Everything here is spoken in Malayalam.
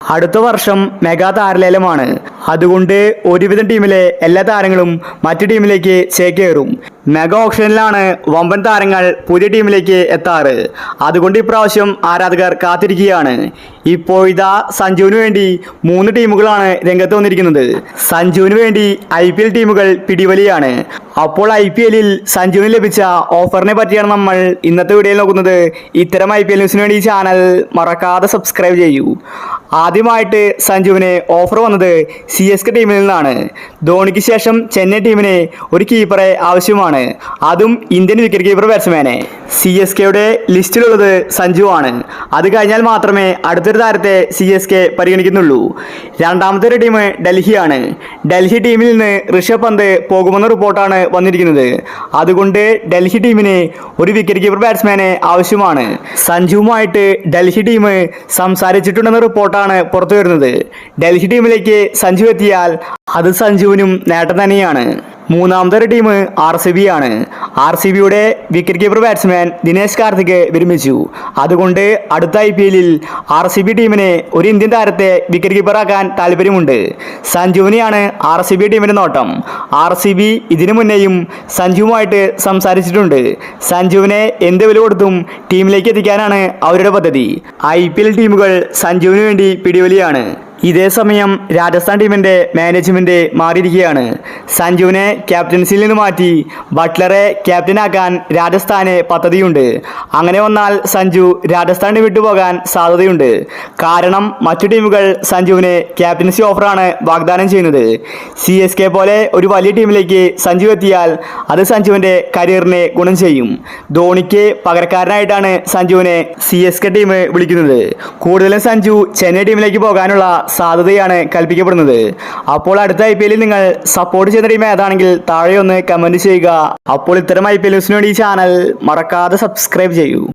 അടുത്ത വർഷം മെഗാ താരലേലമാണ്. അതുകൊണ്ട് ഒരുവിധം ടീമിലെ എല്ലാ താരങ്ങളും മറ്റു ടീമിലേക്ക് ചേക്കേറും. മെഗാ ഓപ്ഷനിലാണ് വമ്പൻ താരങ്ങൾ പുതിയ ടീമിലേക്ക് എത്താറ്. അതുകൊണ്ട് ഇപ്രാവശ്യം ആരാധകർ കാത്തിരിക്കുകയാണ്. ഇപ്പോഴിതാ സഞ്ജുവിന് വേണ്ടി 3 ടീമുകളാണ് രംഗത്ത് വന്നിരിക്കുന്നത്. സഞ്ജുവിന് വേണ്ടി IPL ടീമുകൾ പിടിവലിയാണ്. അപ്പോൾ IPLൽ സഞ്ജുവിന് ലഭിച്ച ഓഫറിനെ പറ്റിയാണ് നമ്മൾ ഇന്നത്തെ വീഡിയോയിൽ നോക്കുന്നത്. ഇത്തരം IPL ന്യൂസിന് വേണ്ടി ഈ ചാനൽ മറക്കാതെ സബ്സ്ക്രൈബ് ചെയ്യൂ. ആദ്യമായിട്ട് സഞ്ജുവിന് ഓഫർ വന്നത് CSK ടീമിൽ നിന്നാണ്. ധോണിക്ക് ശേഷം ചെന്നൈ ടീമിന് ഒരു കീപ്പറെ ആവശ്യമാണ്, അതും ഇന്ത്യൻ വിക്കറ്റ് കീപ്പർ ബാറ്റ്സ്മാനെ. CSKയുടെ ലിസ്റ്റിലുള്ളത് സഞ്ജു ആണ്. അത് കഴിഞ്ഞാൽ മാത്രമേ അടുത്തൊരു താരത്തെ CSK പരിഗണിക്കുന്നുള്ളൂ. രണ്ടാമത്തെ ഒരു ടീം ഡൽഹിയാണ്. ഡൽഹി ടീമിൽ നിന്ന് ഋഷഭ് പന്ത് പോകുമെന്ന റിപ്പോർട്ടാണ് വന്നിരിക്കുന്നത്. അതുകൊണ്ട് ഡൽഹി ടീമിന് ഒരു വിക്കറ്റ് കീപ്പർ ബാറ്റ്സ്മാനെ ആവശ്യമാണ്. സഞ്ജുവുമായിട്ട് ഡൽഹി ടീം സംസാരിച്ചിട്ടുണ്ടെന്ന റിപ്പോർട്ടാണ് പുറത്തു വരുന്നത്. ഡൽഹി ടീമിലേക്ക് സഞ്ജു എത്തിയാൽ അത് സഞ്ജുവിനും നേട്ടം തന്നെയാണ്. മൂന്നാമത്തെ ഒരു ടീം RCB ആണ്. RCBയുടെ wicket keeper batsman Dinesh Karthik വിരമിച്ചു. അതുകൊണ്ട് അടുത്ത IPLൽ RCB ടീമിന് ഒരു ഇന്ത്യൻ താരത്തെ വിക്കറ്റ് കീപ്പറാക്കാൻ താല്പര്യമുണ്ട്. സഞ്ജുവിനെയാണ് RCB ടീമിൻ്റെ നോട്ടം. RCB ഇതിനു മുന്നേയും സഞ്ജുവുമായിട്ട് സംസാരിച്ചിട്ടുണ്ട്. സഞ്ജുവിനെ എന്ത് വില കൊടുത്തും ടീമിലേക്ക് എത്തിക്കാനാണ് അവരുടെ പദ്ധതി. IPL ടീമുകൾ സഞ്ജുവിന് വേണ്ടി പിടിവലിയാണ്. ഇതേ സമയം രാജസ്ഥാൻ ടീമിൻ്റെ മാനേജ്മെൻറ്റ് മാറിയിരിക്കുകയാണ്. സഞ്ജുവിനെ ക്യാപ്റ്റൻസിയിൽ നിന്ന് മാറ്റി ബട്ട്ലറെ ക്യാപ്റ്റനാക്കാൻ രാജസ്ഥാന് പദ്ധതിയുണ്ട്. അങ്ങനെ വന്നാൽ സഞ്ജു രാജസ്ഥാൻ ടീം വിട്ടുപോകാൻ സാധ്യതയുണ്ട്. കാരണം മറ്റു ടീമുകൾ സഞ്ജുവിന് ക്യാപ്റ്റൻസി ഓഫറാണ് വാഗ്ദാനം ചെയ്യുന്നത്. CSK പോലെ ഒരു വലിയ ടീമിലേക്ക് സഞ്ജു എത്തിയാൽ അത് സഞ്ജുവിൻ്റെ കരിയറിനെ ഗുണം ചെയ്യും. ധോണിക്ക് പകരക്കാരനായിട്ടാണ് സഞ്ജുവിനെ CSK ടീം വിളിക്കുന്നത്. കൂടുതലും സഞ്ജു ചെന്നൈ ടീമിലേക്ക് പോകാനുള്ള സാധ്യതയാണ് കൽപ്പിക്കപ്പെടുന്നത്. അപ്പോൾ അടുത്ത IPLൽ നിങ്ങൾ സപ്പോർട്ട് ചെയ്യുന്ന ടീം ഏതാണെങ്കിൽ താഴെ ഒന്ന് കമൻറ്റ് ചെയ്യുക. അപ്പോൾ ഇത്തരം IPL ന്യൂസിന് വേണ്ടി ഈ ചാനൽ മറക്കാതെ സബ്സ്ക്രൈബ് ചെയ്യൂ.